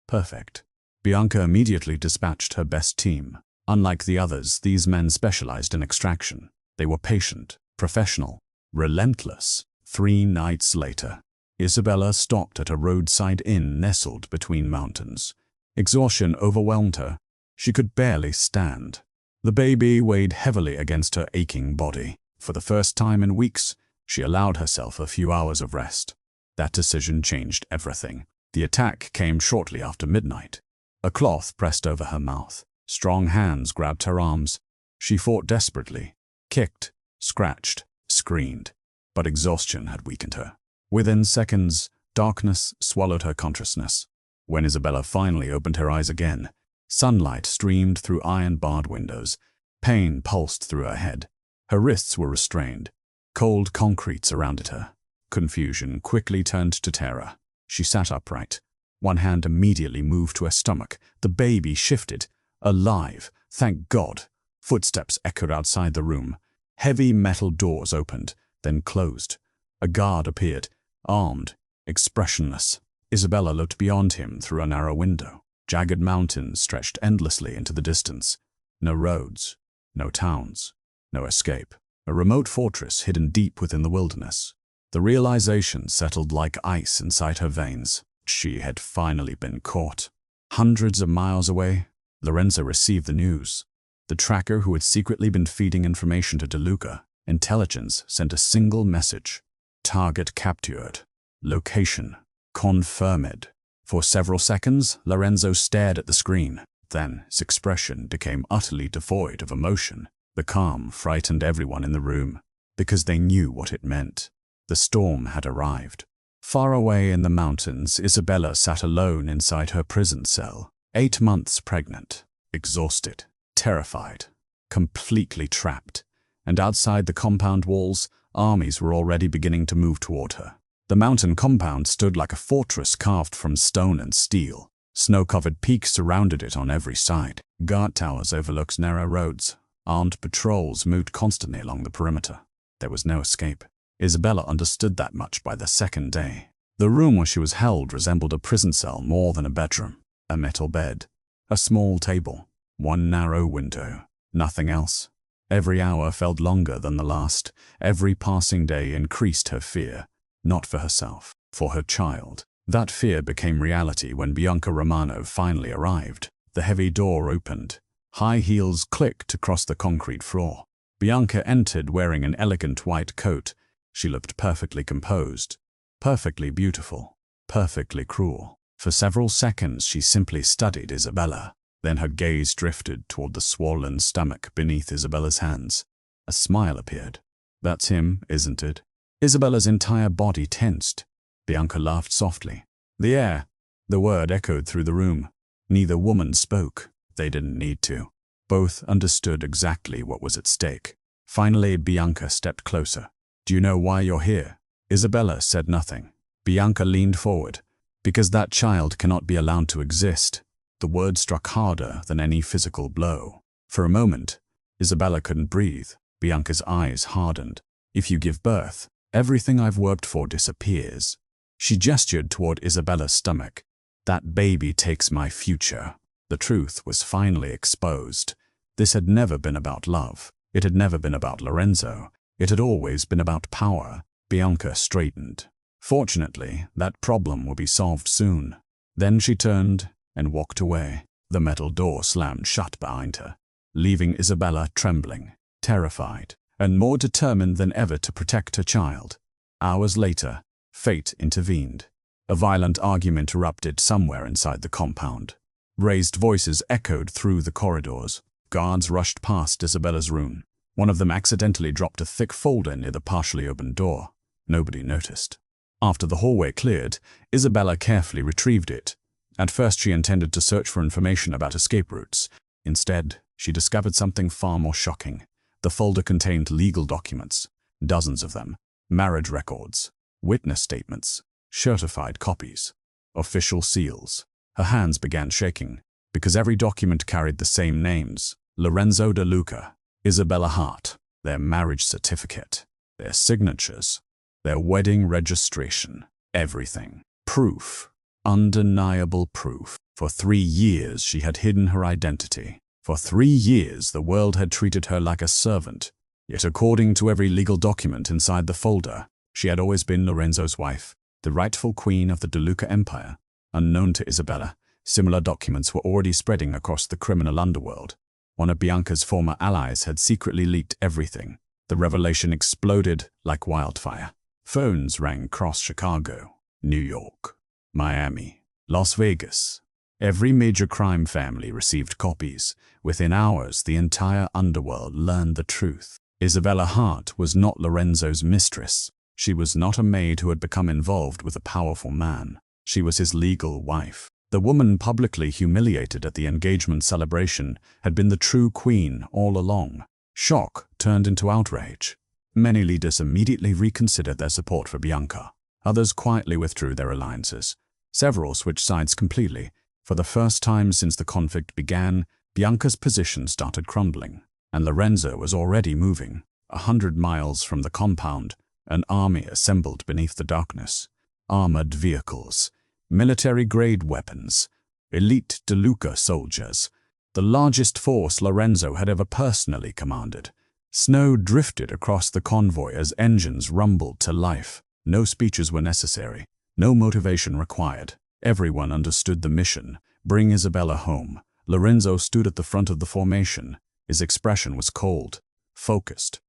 Speaker 1: perfect. Bianca immediately dispatched her best team. Unlike the others, these men specialized in extraction. They were patient, professional, relentless. 3 nights later, Isabella stopped at a roadside inn nestled between mountains. Exhaustion overwhelmed her. She could barely stand. The baby weighed heavily against her aching body. For the first time in weeks, she allowed herself a few hours of rest. That decision changed everything. The attack came shortly after midnight. A cloth pressed over her mouth. Strong hands grabbed her arms. She fought desperately, kicked, scratched, screamed, but exhaustion had weakened her. Within seconds, darkness swallowed her consciousness. When Isabella finally opened her eyes again, sunlight streamed through iron-barred windows. Pain pulsed through her head. Her wrists were restrained. Cold concrete surrounded her. Confusion quickly turned to terror. She sat upright. One hand immediately moved to her stomach. The baby shifted. Alive, thank God. Footsteps echoed outside the room. Heavy metal doors opened, then closed. A guard appeared, armed, expressionless. Isabella looked beyond him through a narrow window. Jagged mountains stretched endlessly into the distance. No roads, no towns, no escape. A remote fortress hidden deep within the wilderness. The realization settled like ice inside her veins. She had finally been caught. Hundreds of miles away, Lorenzo received the news. The tracker who had secretly been feeding information to De Luca, intelligence, sent a single message. Target captured. Location confirmed. For several seconds, Lorenzo stared at the screen. Then his expression became utterly devoid of emotion. The calm frightened everyone in the room, because they knew what it meant. The storm had arrived. Far away in the mountains, Isabella sat alone inside her prison cell. 8 months pregnant, exhausted, terrified, completely trapped. And outside the compound walls, armies were already beginning to move toward her. The mountain compound stood like a fortress carved from stone and steel. Snow-covered peaks surrounded it on every side. Guard towers overlooked narrow roads. Armed patrols moved constantly along the perimeter. There was no escape. Isabella understood that much by the second day. The room where she was held resembled a prison cell more than a bedroom. A metal bed, a small table, one narrow window, nothing else. Every hour felt longer than the last. Every passing day increased her fear. Not for herself, for her child. That fear became reality when Bianca Romano finally arrived. The heavy door opened. High heels clicked across the concrete floor. Bianca entered wearing an elegant white coat. She looked perfectly composed, perfectly beautiful, perfectly cruel. For several seconds she simply studied Isabella. Then her gaze drifted toward the swollen stomach beneath Isabella's hands. A smile appeared. "That's him, isn't it?" Isabella's entire body tensed. Bianca laughed softly. The word echoed through the room. Neither woman spoke. They didn't need to. Both understood exactly what was at stake. Finally, Bianca stepped closer. "Do you know why you're here?" Isabella said nothing. Bianca leaned forward. "Because that child cannot be allowed to exist." The word struck harder than any physical blow. For a moment, Isabella couldn't breathe. Bianca's eyes hardened. "If you give birth, everything I've worked for disappears." She gestured toward Isabella's stomach. "That baby takes my future." The truth was finally exposed. This had never been about love. It had never been about Lorenzo. It had always been about power. Bianca straightened. Fortunately, that problem would be solved soon. Then she turned and walked away. The metal door slammed shut behind her, leaving Isabella trembling, terrified, and more determined than ever to protect her child. Hours later, fate intervened. A violent argument erupted somewhere inside the compound. Raised voices echoed through the corridors. Guards rushed past Isabella's room. One of them accidentally dropped a thick folder near the partially opened door. Nobody noticed. After the hallway cleared, Isabella carefully retrieved it. At first she intended to search for information about escape routes. Instead, she discovered something far more shocking. The folder contained legal documents, dozens of them, marriage records, witness statements, certified copies, official seals. Her hands began shaking, because every document carried the same names: Lorenzo De Luca, Isabella Hart, their marriage certificate, their signatures, their wedding registration, everything. Proof. Undeniable proof. For 3 years she had hidden her identity. For 3 years the world had treated her like a servant. Yet according to every legal document inside the folder, she had always been Lorenzo's wife, the rightful queen of the De Luca Empire. Unknown to Isabella, similar documents were already spreading across the criminal underworld. One of Bianca's former allies had secretly leaked everything. The revelation exploded like wildfire. Phones rang across Chicago, New York, Miami, Las Vegas. Every major crime family received copies. Within hours, the entire underworld learned the truth. Isabella Hart was not Lorenzo's mistress. She was not a maid who had become involved with a powerful man. She was his legal wife. The woman publicly humiliated at the engagement celebration had been the true queen all along. Shock turned into outrage. Many leaders immediately reconsidered their support for Bianca. Others quietly withdrew their alliances. Several switched sides completely. For the first time since the conflict began, Bianca's position started crumbling, and Lorenzo was already moving. 100 miles from the compound, an army assembled beneath the darkness. Armored vehicles, military-grade weapons, elite De Luca soldiers, the largest force Lorenzo had ever personally commanded. Snow drifted across the convoy as engines rumbled to life. No speeches were necessary, no motivation required. Everyone understood the mission: bring Isabella home. Lorenzo stood at the front of the formation. His expression was cold, focused,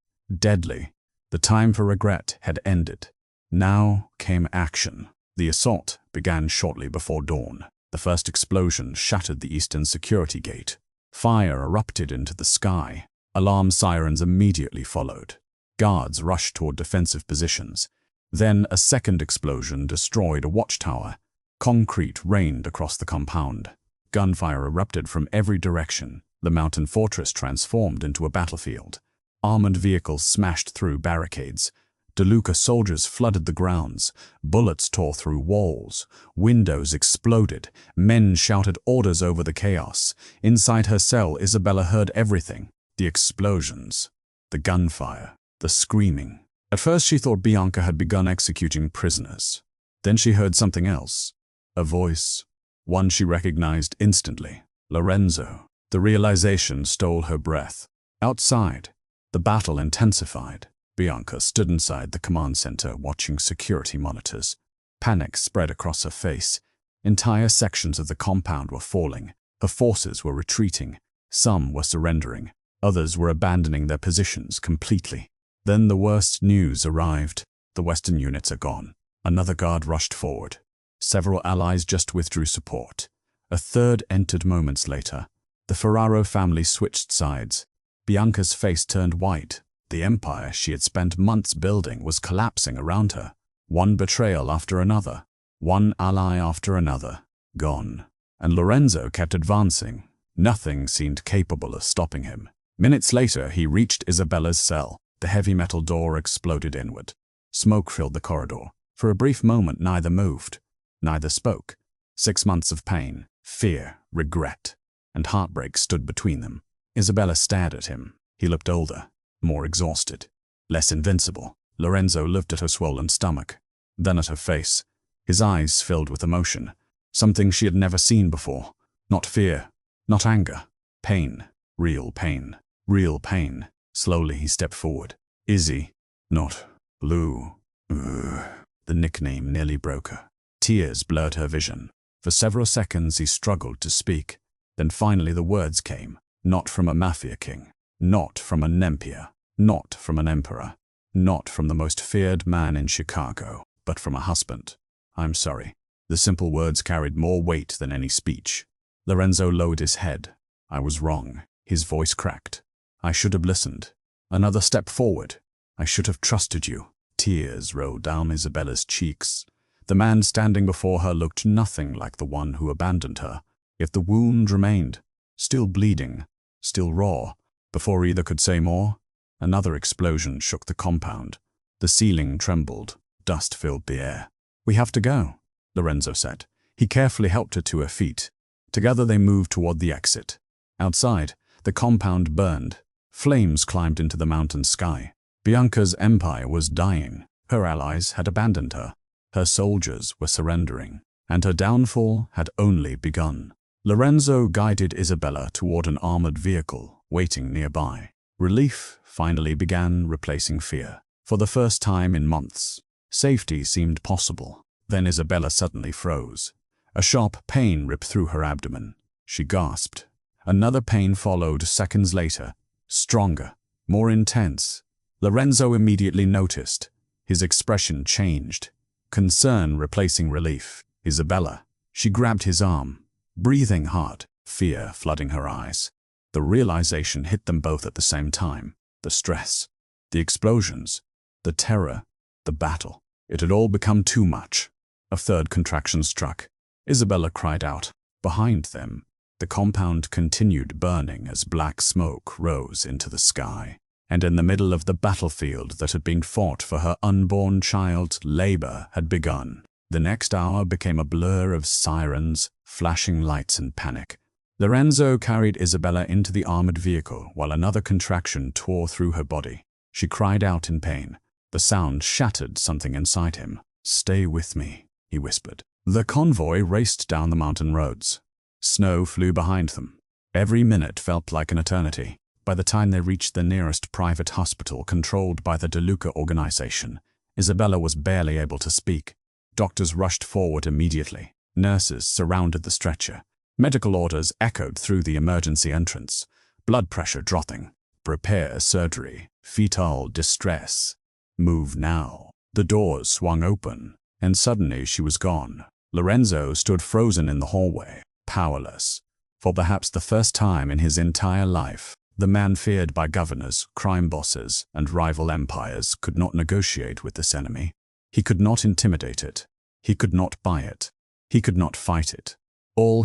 Speaker 1: deadly. The time for regret had ended. Now came action. The assault began shortly before dawn. The first explosion shattered the eastern security gate. Fire erupted into the sky. Alarm sirens immediately followed. Guards rushed toward defensive positions. Then a second explosion destroyed a watchtower. Concrete rained across the compound. Gunfire erupted from every direction. The mountain fortress transformed into a battlefield. Armored vehicles smashed through barricades. De Luca soldiers flooded the grounds. Bullets tore through walls. Windows exploded. Men shouted orders over the chaos. Inside her cell, Isabella heard everything: the explosions, the gunfire, the screaming. At first she thought Bianca had begun executing prisoners. Then she heard something else. A voice. One she recognized instantly. Lorenzo. The realization stole her breath. Outside, the battle intensified. Bianca stood inside the command center watching security monitors. Panic spread across her face. Entire sections of the compound were falling. Her forces were retreating. Some were surrendering. Others were abandoning their positions completely. Then the worst news arrived. The Western units are gone. Another guard rushed forward. Several allies just withdrew support. A third entered moments later. The Ferraro family switched sides. Bianca's face turned white. The empire she had spent months building was collapsing around her. One betrayal after another. One ally after another. Gone. And Lorenzo kept advancing. Nothing seemed capable of stopping him. Minutes later, he reached Isabella's cell. The heavy metal door exploded inward. Smoke filled the corridor. For a brief moment, neither moved. Neither spoke. 6 months of pain, fear, regret, and heartbreak stood between them. Isabella stared at him. He looked older, more exhausted, less invincible. Lorenzo looked at her swollen stomach, then at her face. His eyes filled with emotion, something she had never seen before. Not fear, not anger. Pain. Real pain. Real pain. Slowly he stepped forward. Izzy. Not Lou. The nickname nearly broke her. Tears blurred her vision. For several seconds he struggled to speak. Then finally the words came, not from a mafia king, Not from an emperor, not from an emperor, not from the most feared man in Chicago, but from a husband. I'm sorry. The simple words carried more weight than any speech. Lorenzo lowered his head. I was wrong. His voice cracked. I should have listened. Another step forward. I should have trusted you. Tears rolled down Isabella's cheeks. The man standing before her looked nothing like the one who abandoned her. Yet the wound remained, still bleeding, still raw. Before either could say more, another explosion shook the compound. The ceiling trembled. Dust filled the air. We have to go, Lorenzo said. He carefully helped her to her feet. Together they moved toward the exit. Outside, the compound burned. Flames climbed into the mountain sky. Bianca's empire was dying. Her allies had abandoned her. Her soldiers were surrendering, and her downfall had only begun. Lorenzo guided Isabella toward an armored vehicle waiting nearby. Relief finally began replacing fear. For the first time in months, safety seemed possible. Then Isabella suddenly froze. A sharp pain ripped through her abdomen. She gasped. Another pain followed seconds later, stronger, more intense. Lorenzo immediately noticed. His expression changed. Concern replacing relief. Isabella. She grabbed his arm, breathing hard, fear flooding her eyes. The realization hit them both at the same time. The stress, the explosions, the terror, the battle. It had all become too much. A third contraction struck. Isabella cried out. Behind them, the compound continued burning as black smoke rose into the sky. And in the middle of the battlefield that had been fought for her unborn child, labor had begun. The next hour became a blur of sirens, flashing lights, and panic. Lorenzo carried Isabella into the armored vehicle while another contraction tore through her body. She cried out in pain. The sound shattered something inside him. "Stay with me," he whispered. The convoy raced down the mountain roads. Snow flew behind them. Every minute felt like an eternity. By the time they reached the nearest private hospital controlled by the DeLuca organization, Isabella was barely able to speak. Doctors rushed forward immediately. Nurses surrounded the stretcher. Medical orders echoed through the emergency entrance. Blood pressure dropping. Prepare surgery. Fetal distress. Move now. The doors swung open, and suddenly she was gone. Lorenzo stood frozen in the hallway, powerless. For perhaps the first time in his entire life, the man feared by governors, crime bosses, and rival empires could not negotiate with this enemy. He could not intimidate it. He could not buy it. He could not fight it.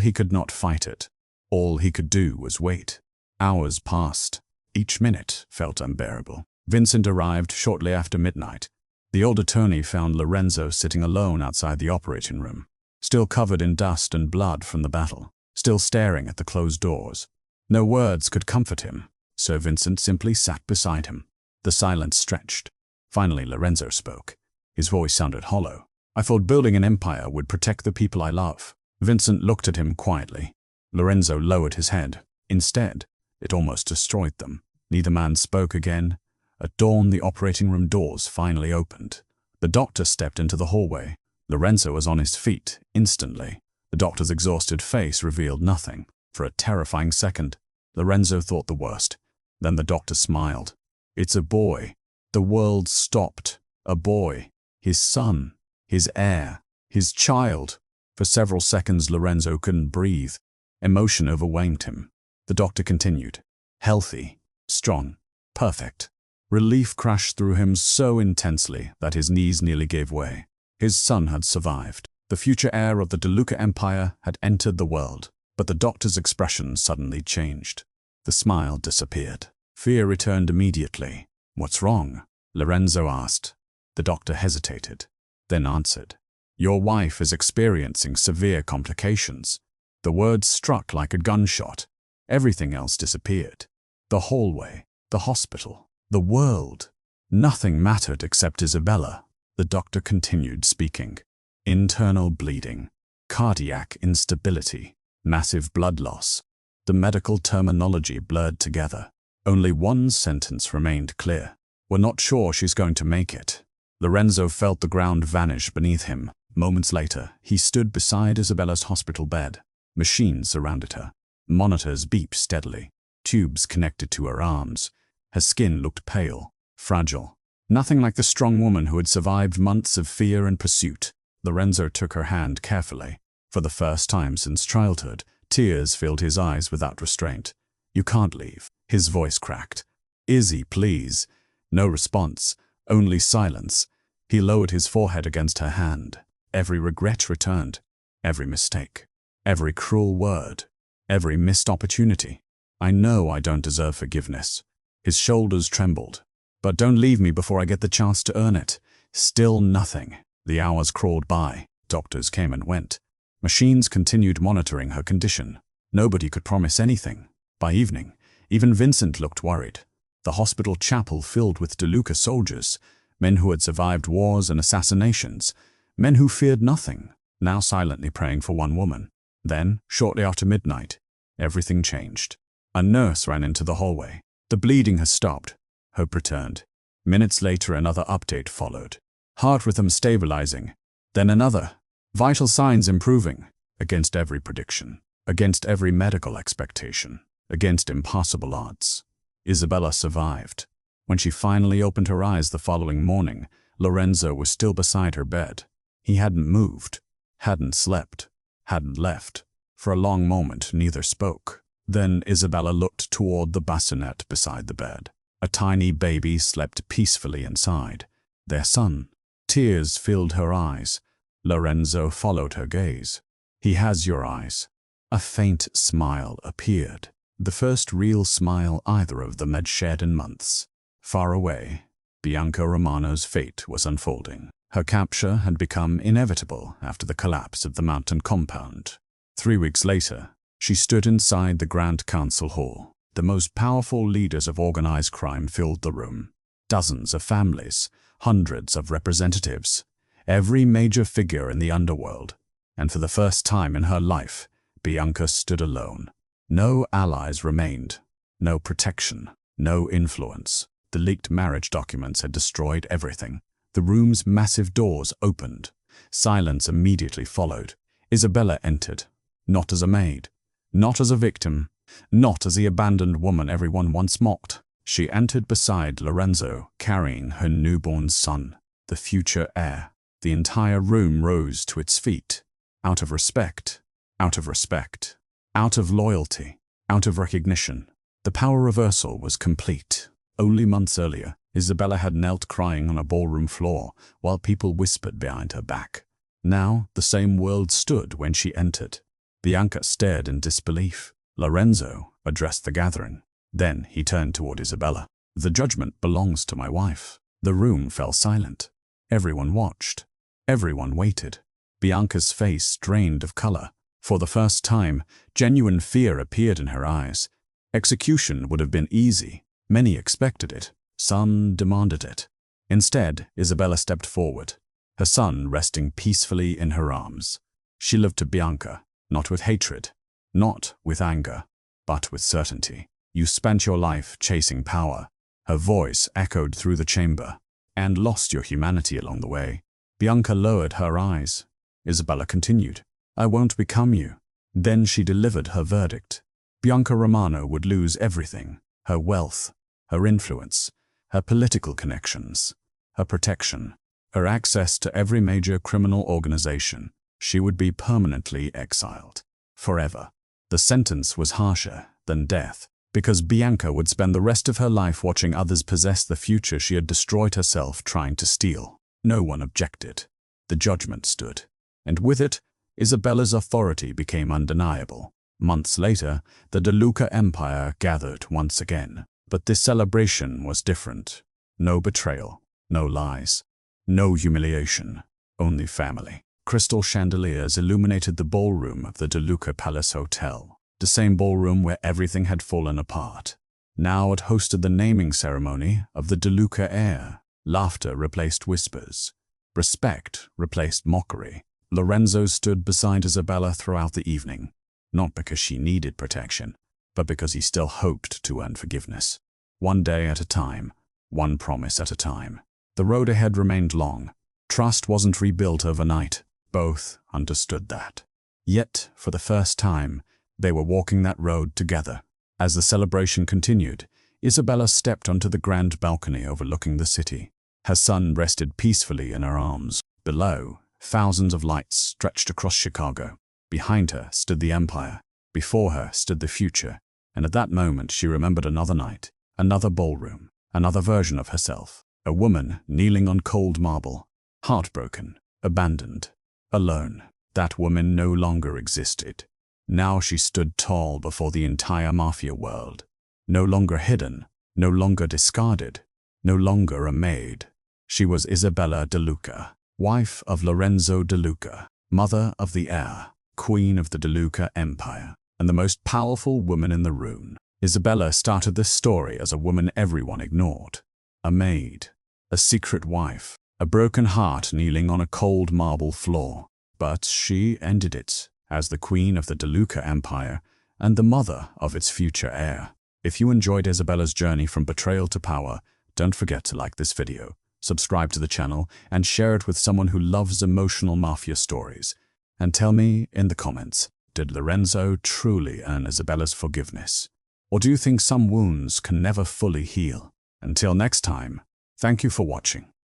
Speaker 1: He could not fight it. All he could do was wait. Hours passed. Each minute felt unbearable. Vincent arrived shortly after midnight. The old attorney found Lorenzo sitting alone outside the operating room, still covered in dust and blood from the battle, still staring at the closed doors. No words could comfort him, so Vincent simply sat beside him. The silence stretched. Finally, Lorenzo spoke. His voice sounded hollow. "I thought building an empire would protect the people I love." Vincent looked at him quietly. Lorenzo lowered his head. Instead, it almost destroyed them. Neither man spoke again. At dawn, the operating room doors finally opened. The doctor stepped into the hallway. Lorenzo was on his feet instantly. The doctor's exhausted face revealed nothing. For a terrifying second, Lorenzo thought the worst. Then the doctor smiled. "It's a boy." The world stopped. A boy. His son. His heir. His child. For several seconds, Lorenzo couldn't breathe. Emotion overwhelmed him. The doctor continued. Healthy. Strong. Perfect. Relief crashed through him so intensely that his knees nearly gave way. His son had survived. The future heir of the DeLuca Empire had entered the world. But the doctor's expression suddenly changed. The smile disappeared. Fear returned immediately. "What's wrong?" Lorenzo asked. The doctor hesitated, then answered. "Your wife is experiencing severe complications." The words struck like a gunshot. Everything else disappeared. The hallway, the hospital, the world. Nothing mattered except Isabella. The doctor continued speaking. Internal bleeding, cardiac instability, massive blood loss. The medical terminology blurred together. Only one sentence remained clear. "We're not sure she's going to make it." Lorenzo felt the ground vanish beneath him. Moments later, he stood beside Isabella's hospital bed. Machines surrounded her. Monitors beeped steadily. tubes connected to her arms. Her skin looked pale, fragile. Nothing like the strong woman who had survived months of fear and pursuit. Lorenzo took her hand carefully. For the first time since childhood, tears filled his eyes without restraint. "You can't leave." His voice cracked. "Izzy, please." No response, only silence. He lowered his forehead against her hand. Every regret returned. Every mistake. Every cruel word. Every missed opportunity. "I know I don't deserve forgiveness." His shoulders trembled. "But don't leave me before I get the chance to earn it." Still nothing. The hours crawled by. Doctors came and went. Machines continued monitoring her condition. Nobody could promise anything. By evening, even Vincent looked worried. The hospital chapel filled with DeLuca soldiers, men who had survived wars and assassinations, men who feared nothing, now silently praying for one woman. Then, shortly after midnight, everything changed. A nurse ran into the hallway. "The bleeding has stopped." Hope returned. Minutes later, another update followed. "Heart rhythm stabilizing." Then another. "Vital signs improving." Against every prediction. Against every medical expectation. Against impossible odds. Isabella survived. When she finally opened her eyes the following morning, Lorenzo was still beside her bed. He hadn't moved, hadn't slept, hadn't left. For a long moment, neither spoke. Then Isabella looked toward the bassinet beside the bed. A tiny baby slept peacefully inside. Their son. Tears filled her eyes. Lorenzo followed her gaze. "He has your eyes." A faint smile appeared. The first real smile either of them had shed in months. Far away, Bianca Romano's fate was unfolding. Her capture had become inevitable after the collapse of the mountain compound. 3 weeks later, she stood inside the Grand Council Hall. The most powerful leaders of organized crime filled the room. Dozens of families, hundreds of representatives, every major figure in the underworld. And for the first time in her life, Bianca stood alone. No allies remained, no protection, no influence. The leaked marriage documents had destroyed everything. The room's massive doors opened. Silence immediately followed. Isabella entered, not as a maid, not as a victim, not as the abandoned woman everyone once mocked. She entered beside Lorenzo, carrying her newborn son, the future heir. The entire room rose to its feet, out of respect, out of respect. Out of loyalty, out of recognition. The power reversal was complete. Only months earlier, Isabella had knelt crying on a ballroom floor while people whispered behind her back. Now, the same world stood when she entered. Bianca stared in disbelief. Lorenzo addressed the gathering. Then he turned toward Isabella. "The judgment belongs to my wife." The room fell silent. Everyone watched. Everyone waited. Bianca's face drained of color. For the first time, genuine fear appeared in her eyes. Execution would have been easy. Many expected it. Some demanded it. Instead, Isabella stepped forward, her son resting peacefully in her arms. She looked to Bianca, not with hatred, not with anger, but with certainty. "You spent your life chasing power." Her voice echoed through the chamber. "And lost your humanity along the way." Bianca lowered her eyes. Isabella continued. "I won't become you." Then she delivered her verdict. Bianca Romano would lose everything: her wealth, her influence, her political connections, her protection, her access to every major criminal organization. She would be permanently exiled. Forever. The sentence was harsher than death, because Bianca would spend the rest of her life watching others possess the future she had destroyed herself trying to steal. No one objected. The judgment stood. And with it, Isabella's authority became undeniable. Months later, the DeLuca Empire gathered once again. But this celebration was different. No betrayal, no lies, no humiliation, only family. Crystal chandeliers illuminated the ballroom of the DeLuca Palace Hotel, the same ballroom where everything had fallen apart. Now it hosted the naming ceremony of the DeLuca heir. Laughter replaced whispers. Respect replaced mockery. Lorenzo stood beside Isabella throughout the evening, not because she needed protection, but because he still hoped to earn forgiveness. One day at a time, one promise at a time. The road ahead remained long. Trust wasn't rebuilt overnight. Both understood that. Yet, for the first time, they were walking that road together. As the celebration continued, Isabella stepped onto the grand balcony overlooking the city. Her son rested peacefully in her arms. Below, thousands of lights stretched across Chicago. Behind her stood the Empire. Before her stood the future. And at that moment she remembered another night, another ballroom, another version of herself. A woman kneeling on cold marble, heartbroken, abandoned, alone. That woman no longer existed. Now she stood tall before the entire Mafia world. No longer hidden, no longer discarded, no longer a maid. She was Isabella De Luca, wife of Lorenzo De Luca, mother of the heir, queen of the De Luca Empire, and the most powerful woman in the room. Isabella started this story as a woman everyone ignored. A maid, a secret wife, a broken heart kneeling on a cold marble floor. But she ended it as the queen of the De Luca Empire and the mother of its future heir. If you enjoyed Isabella's journey from betrayal to power, don't forget to like this video, subscribe to the channel, and share it with someone who loves emotional mafia stories. And tell me in the comments, did Lorenzo truly earn Isabella's forgiveness? Or do you think some wounds can never fully heal? Until next time, thank you for watching.